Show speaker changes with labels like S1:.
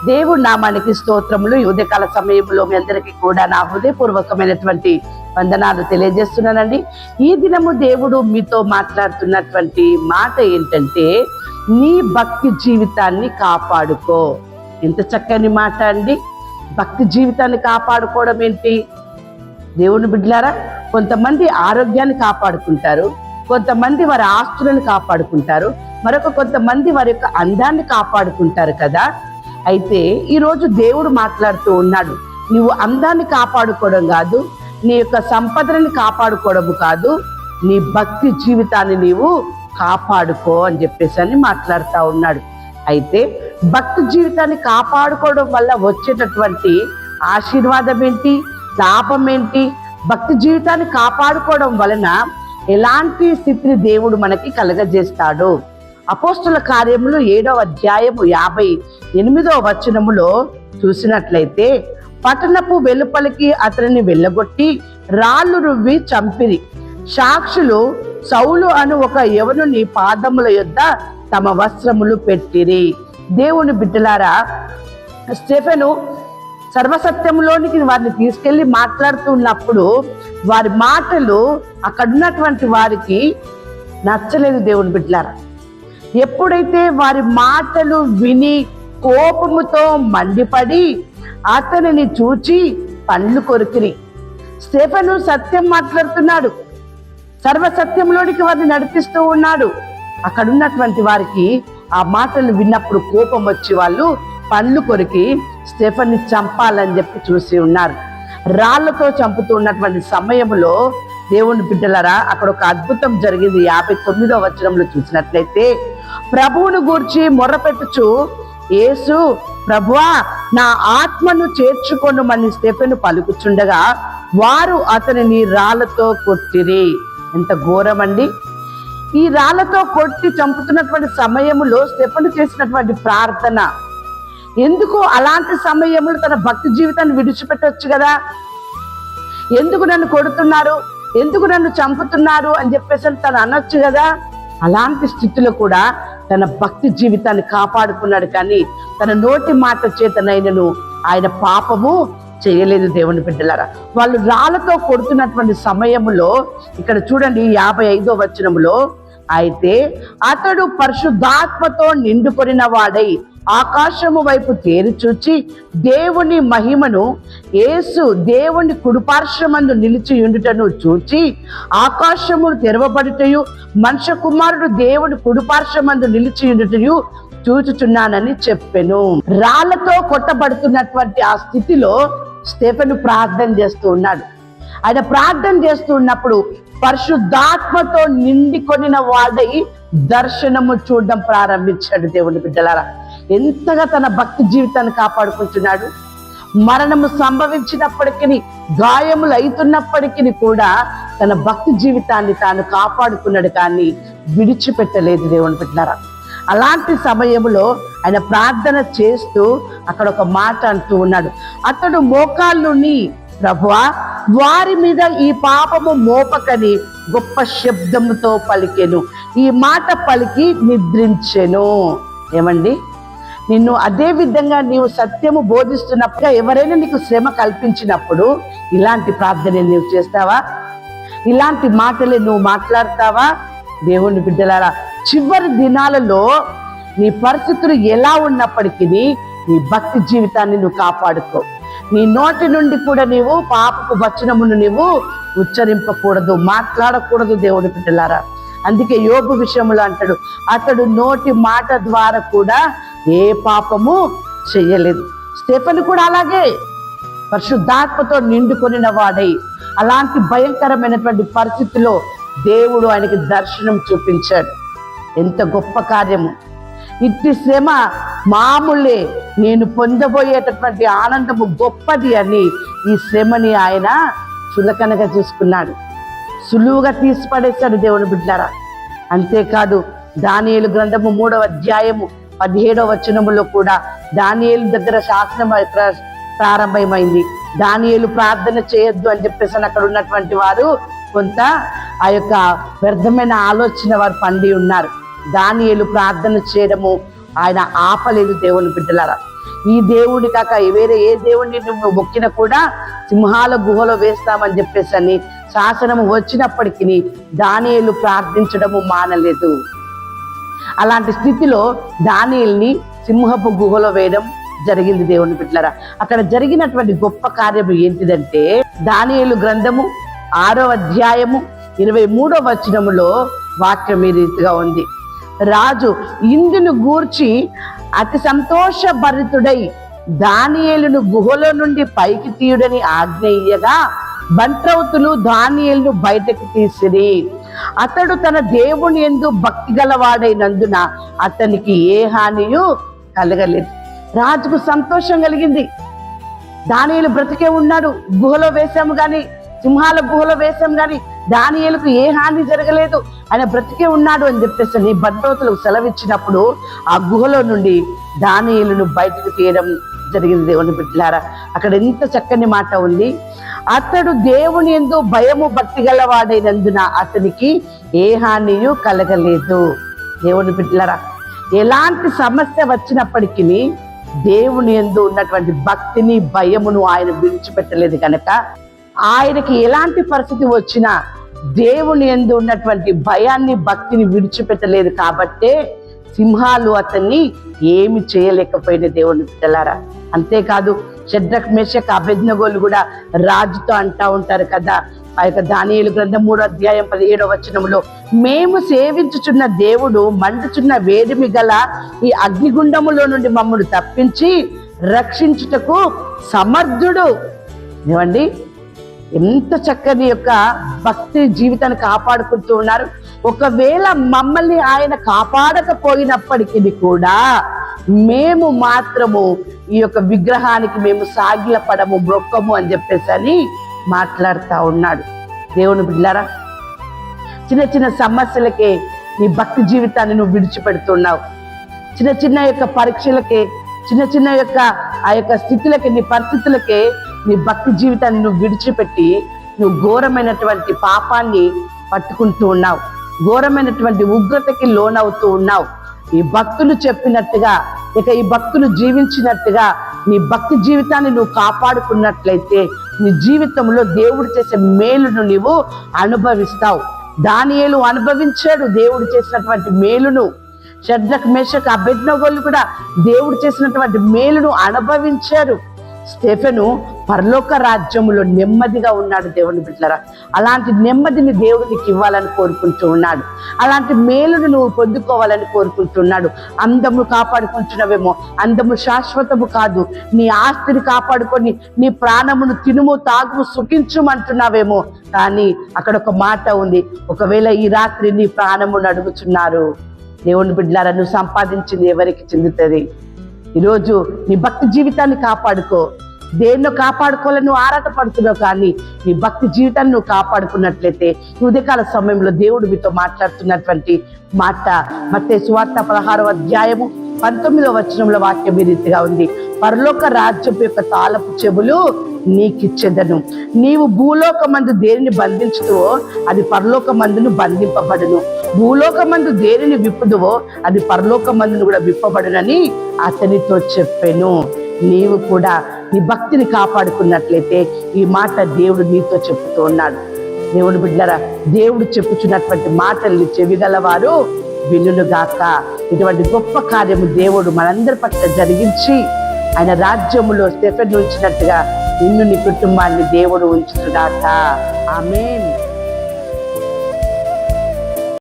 S1: దేవుడి నామానికి స్తోత్రములు. ఈ ఉదయకాల సమయంలో మీ అందరికీ కూడా నా హృదయపూర్వకమైనటువంటి వందనాలు తెలియజేస్తున్నానండి. ఈ దినము దేవుడు మీతో మాట్లాడుతున్నటువంటి మాట ఏంటంటే, నీ భక్తి జీవితాన్ని కాపాడుకో. ఎంత చక్కని మాట అండి. భక్తి జీవితాన్ని కాపాడుకోవడం ఏంటి? దేవుని బిడ్డలారా, కొంతమంది ఆరోగ్యాన్ని కాపాడుకుంటారు, కొంతమంది వారి ఆస్తులను కాపాడుకుంటారు, మరొక కొంతమంది వారి యొక్క అందాన్ని కాపాడుకుంటారు కదా. అయితే ఈరోజు దేవుడు మాట్లాడుతూ ఉన్నాడు, నువ్వు అందాన్ని కాపాడుకోవడం కాదు, నీ యొక్క సంపదలను కాపాడుకోవడం కాదు, నీ భక్తి జీవితాన్ని నీవు కాపాడుకో అని చెప్పేసి మాట్లాడుతూ ఉన్నాడు. అయితే భక్తి జీవితాన్ని కాపాడుకోవడం వల్ల వచ్చేటటువంటి ఆశీర్వాదం ఏంటి, లాభం ఏంటి? భక్తి జీవితాన్ని కాపాడుకోవడం వలన ఎలాంటి స్థితిని దేవుడు మనకి కలగజేస్తాడు? అపోస్తుల కార్యములు 7వ అధ్యాయము 58వ వచనములో చూసినట్లయితే, పట్టణపు వెలుపలికి అతనిని వెళ్ళగొట్టి రాళ్ళు రువ్వి చంపిరి. సాక్షులు సౌలు అను ఒక యవనుని పాదముల యొద్ద తమ వస్త్రములు పెట్టిరి. దేవుని బిడ్డలారా, స్టెఫెను సర్వసత్యంలోనికి వారిని తీసుకెళ్లి మాట్లాడుతున్నప్పుడు వారి మాటలు అక్కడున్నటువంటి వారికి నచ్చలేదు. దేవుని బిడ్డలారా, ఎప్పుడైతే వారి మాటలు విని కోపముతో మండిపడి అతనిని చూచి పండ్లు కొరికిరి. స్టెఫెను సత్యం మాట్లాడుతున్నాడు, సర్వసత్యంలోనికి వారిని నడిపిస్తూ ఉన్నాడు. అక్కడున్నటువంటి వారికి ఆ మాటలు విన్నప్పుడు కోపం వచ్చి వాళ్ళు పండ్లు కొరికి స్టెఫెన్ని చంపాలని చెప్పి చూసి ఉన్నారు. రాళ్లతో చంపుతూ ఉన్నటువంటి సమయంలో దేవుని బిడ్డలారా, అక్కడ ఒక అద్భుతం జరిగింది. 59వ వచనంలో చూసినట్లయితే, ప్రభువును గూర్చి మొర్రపెట్టుచు యేసు, ప్రభువా నా ఆత్మను చేర్చుకొనుమని స్టెఫెను పలుకుచుండగా వారు అతనిని రాళ్లతో కొట్టిరి. ఎంత ఘోరం అండి! ఈ రాళ్లతో కొట్టి చంపుతున్నటువంటి సమయంలో స్టెఫెను చేసినటువంటి ప్రార్థన, ఎందుకు అలాంటి సమయంలో తన భక్తి జీవితాన్ని విడిచిపెట్టవచ్చు కదా. ఎందుకు నన్ను కొడుతున్నారు, ఎందుకు నన్ను చంపుతున్నారు అని చెప్పేసి తను అనొచ్చు కదా. అలాంటి స్థితిలో కూడా తన భక్తి జీవితాన్ని కాపాడుకున్నాడు. కానీ తన నోటి మాట చేతనైనను ఆయన పాపము చేయలేదు. దేవుని బిడ్డలారా, వాళ్ళు రాళ్లతో కొడుతున్నటువంటి సమయంలో ఇక్కడ చూడండి 55వ వచనములో, అయితే అతడు పరిశుద్ధాత్మతో నిండుకొనిన వాడై ఆకాశము వైపు తేరి చూచి దేవుని మహిమను, యేసు దేవుని కుడిపార్శ్వమందు నిలిచి ఉండుటను చూచి ఆకాశమును తెరవబడుటయు మనుష్య కుమారుడు దేవుని కుడిపార్శ్వమందు నిలిచి ఉండుటయు చూచుచున్నానని చెప్పెను. రాళ్లతో కొట్టబడుతున్నటువంటి ఆ స్థితిలో స్టెఫెను ప్రార్థన చేస్తూ ఉన్నాడు. ఆయన ప్రార్థన చేస్తూ ఉన్నప్పుడు పరిశుద్ధాత్మతో నిండికొనిన వాడై దర్శనము చూడడం ప్రారంభించాడు. దేవుని బిడ్డలారా, ఎంతగా తన భక్తి జీవితాన్ని కాపాడుకుంటున్నాడు. మరణము సంభవించినప్పటికీ, గాయములు అవుతున్నప్పటికీ కూడా తన భక్తి జీవితాన్ని తాను కాపాడుకున్నాడు, కానీ విడిచిపెట్టలేదు. దేవుని బిడ్డలారా, అలాంటి సమయంలో ఆయన ప్రార్థన చేస్తూ అక్కడ ఒక మాట అంటూ ఉన్నాడు. అతడు మోకాళ్ళుని, ప్రభువా వారి మీద ఈ పాపము మోపకని గొప్ప శబ్దముతో పలికెను. ఈ మాట పలికి నిద్రించెను. ఏమండి, నిన్ను అదే విధంగా నీవు సత్యము బోధిస్తున్నప్పుడు ఎవరైనా నీకు శ్రమ కల్పించినప్పుడు ఇలాంటి ప్రార్థన నీవు చేస్తావా? ఇలాంటి మాటలే నువ్వు మాట్లాడతావా? దేవుని బిడ్డలారా, చివరి దినాలలో నీ పరిస్థితులు ఎలా ఉన్నప్పటికీ నీ భక్తి జీవితాన్ని నువ్వు కాపాడుకో. నీ నోటి నుండి కూడా నీవు పాపపు వచనమును నీవు ఉచ్చరింపకూడదు, మాట్లాడకూడదు. దేవుని బిడ్డలారా, అందుకే యోబు విషయంలో అంటాడు, అతడు నోటి మాట ద్వారా కూడా ఏ పాపము చెయ్యలేదు. స్టెఫెను కూడా అలాగే పరిశుద్ధాత్మతో నిండుకొనిన వాడై అలాంటి భయంకరమైనటువంటి పరిస్థితిలో దేవుడు ఆయనకి దర్శనం చూపించాడు. ఎంత గొప్ప కార్యము! ఇట్టి శ్రమ మామూలే, నేను పొందబోయేటటువంటి ఆనందము గొప్పది అని ఈ శ్రమని ఆయన చులకనగా చూసుకున్నాడు, సులువుగా తీసిపడేశాడు. దేవుని బిడ్డలారా, అంతేకాదు దానియేలు గ్రంథము 3వ అధ్యాయము 17వ వచనములో కూడా దానియేలు దగ్గర శాసనం ప్రారంభమైంది. దానియేలు ప్రార్థన చేయొద్దు అని చెప్పేసి అక్కడ ఉన్నటువంటి వారు కొంత ఆ యొక్క వ్యర్థమైన ఆలోచన వారు పండి ఉన్నారు. దానియేలు ప్రార్థన చేయడము ఆయన ఆపలేదు. దేవుని బిడ్డలారా, ఈ దేవుడి కాక వేరే ఏ దేవుడిని నువ్వు మొక్కినా కూడా సింహాల గుహలో వేస్తామని చెప్పేసి అని శాసనము వచ్చినప్పటికీ దానియేలు ప్రార్థించడము మానలేదు. అలాంటి స్థితిలో దానియేలుని సింహపు గుహలో వేయడం జరిగింది. దేవుని బిడ్డలారా, అక్కడ జరిగినటువంటి గొప్ప కార్యము ఏంటిదంటే, దానియేలు గ్రంథము 6వ అధ్యాయము 23వ వచనములో వాక్యం ఈ రీతిగా ఉంది. రాజు ఇందును గూర్చి అతి సంతోషభరితుడై దానియేలును గుహలో నుండి పైకి తీయుడని ఆజ్ఞ ఇయ్యగా బంట్రౌతులు దానియేలును బయటకు తీసిరి. అతడు తన దేవుని యందు భక్తి గలవాడైనందున అతనికి ఏ హానియు కలగలేదు. రాజుకు సంతోషం కలిగింది. దానియేలు బ్రతికే ఉన్నాడు, గుహలో వేశాము గాని, సింహాల గుహలో వేశాం గాని దానియేలుకు ఏ హాని జరగలేదు, ఆయన బ్రతికే ఉన్నాడు అని చెప్పేసి బంట్రౌతులకు సెలవిచ్చినప్పుడు ఆ గుహలో నుండి దానియేలును బయటకు తీయడం జరిగింది. దేవుని బిడ్డలారా, అక్కడ ఎంత చక్కని మాట ఉంది. అతడు దేవుని యందు భయము భక్తి గలవాడైనందున అతనికి ఏ హానియు కలగలేదు. దేవుని బిడ్డలారా, ఎలాంటి సమస్య వచ్చినప్పటికీ దేవుని యందు ఉన్నటువంటి భక్తిని భయమును ఆయన విడిచిపెట్టలేదు కనుక ఆయనకి ఎలాంటి పరిస్థితి వచ్చినా దేవుని యందు ఉన్నటువంటి భయాన్ని భక్తిని విడిచిపెట్టలేదు కాబట్టే సింహాలు అతన్ని ఏమి చేయలేకపోయిన. దేవుని బిడ్డలారా, అంతేకాదు షడ్రక్ మేషక్ అబేద్నెగోలు కూడా రాజుతో అంటా ఉంటారు కదా, ఆ యొక్క దానియేలు గ్రంథం 3వ అధ్యాయం 17వ వచనంలో, మేము సేవించుచున్న దేవుడు మండుచున్న వేడిమి గల ఈ అగ్నిగుండములో నుండి మమ్మల్ని తప్పించి రక్షించుటకు సమర్థుడు. ఏమండి, ఎంత చక్కని యొక్క భక్తి జీవితాన్ని కాపాడుకుంటూ ఉన్నారు. ఒకవేళ మమ్మల్ని ఆయన కాపాడకపోయినప్పటికీ కూడా మేము మాత్రము ఈ యొక్క విగ్రహానికి మేము సాగిలపడము, మొక్కము అని చెప్పేసి అని మాట్లాడుతూ ఉన్నాడు. దేవుని బిడ్డలారా, చిన్న చిన్న సమస్యలకే నీ భక్తి జీవితాన్ని నువ్వు విడిచిపెడుతున్నావు. చిన్న చిన్న యొక్క పరీక్షలకే, చిన్న చిన్న యొక్క ఆ యొక్క స్థితులకే, నీ పరిస్థితులకే నీ భక్తి జీవితాన్ని నువ్వు విడిచిపెట్టి నువ్వు ఘోరమైనటువంటి పాపాన్ని పట్టుకుంటూ ఉన్నావు, ఘోరమైనటువంటి ఉగ్రతకి లోనవుతూ ఉన్నావు. ఈ భక్తులు చెప్పినట్టుగా, ఇక ఈ భక్తులు జీవించినట్టుగా నీ భక్తి జీవితాన్ని నువ్వు కాపాడుకున్నట్లయితే నీ జీవితంలో దేవుడు చేసే మేలును నీవు అనుభవిస్తావు. దానియేలు అనుభవించాడు దేవుడు చేసినటువంటి మేలును. షడ్రక్ మేషక్ అబేద్నెగోలు కూడా దేవుడు చేసినటువంటి మేలును అనుభవించారు. స్టెఫెను పరలోక రాజ్యములో నెమ్మదిగా ఉన్నాడు. దేవుని బిడ్డలారా, అలాంటి నెమ్మదిని దేవుడు నీకు ఇవ్వాలని కోరుకుంటూ ఉన్నాడు. అలాంటి మేలును నువ్వు పొందుకోవాలని కోరుకుంటున్నాడు. అందము కాపాడుకుంటున్నావేమో, అందము శాశ్వతము కాదు, నీ ఆస్తిని కాపాడుకొని నీ ప్రాణమును తినుము తాగుము సుఖించుమంటున్నావేమో, కానీ అక్కడ ఒక మాట ఉంది, ఒకవేళ ఈ రాత్రి నీ ప్రాణమును అడుగుచున్నారు. దేవుని బిడ్డలారా, నువ్వు సంపాదించింది ఎవరికి చెందుతుంది? ఈరోజు నీ భక్తి జీవితాన్ని కాపాడుకో. దేన్నో కాపాడుకోవాలని నువ్వు ఆరాట పడుతున్నావు, కానీ నీ భక్తి జీవితాన్ని నువ్వు కాపాడుకున్నట్లయితే ఈ ఉదయకాల సమయంలో దేవుడు మీతో మాట్లాడుతున్నటువంటి మాట మత్తయి సువార్త 16వ అధ్యాయము 19వ వచనంలో వాక్యం ఈ రీతిగా ఉంది. పరలోక రాజ్యం యొక్క తాళపు చెవులు నీకిచ్చెదను. నీవు భూలోకమందు దేనిని బంధించుతువో అది పరలోకమందును బంధింపబడును, భూలోకమందు దేనిని విప్పుదువో అది పరలోకమందును కూడా విప్పబడునని అతనితో చెప్పెను. నీవు కూడా నీ భక్తిని కాపాడుకున్నట్లయితే ఈ మాట దేవుడు నీతో చెప్తూ ఉన్నాడు. దేవుడు బిడ్డలారా, దేవుడు చెప్పుచున్నటువంటి మాటల్ని చెవిగలవారు వినుగాక. ఇటువంటి గొప్ప కార్యము దేవుడు మనందరి పట్ల జరిగించి ఆయన రాజ్యములో స్టెఫెను ఉంచినట్టుగా నిన్ను నీ కుటుంబాన్ని దేవుడు ఉంచుగాక. ఆమేన్.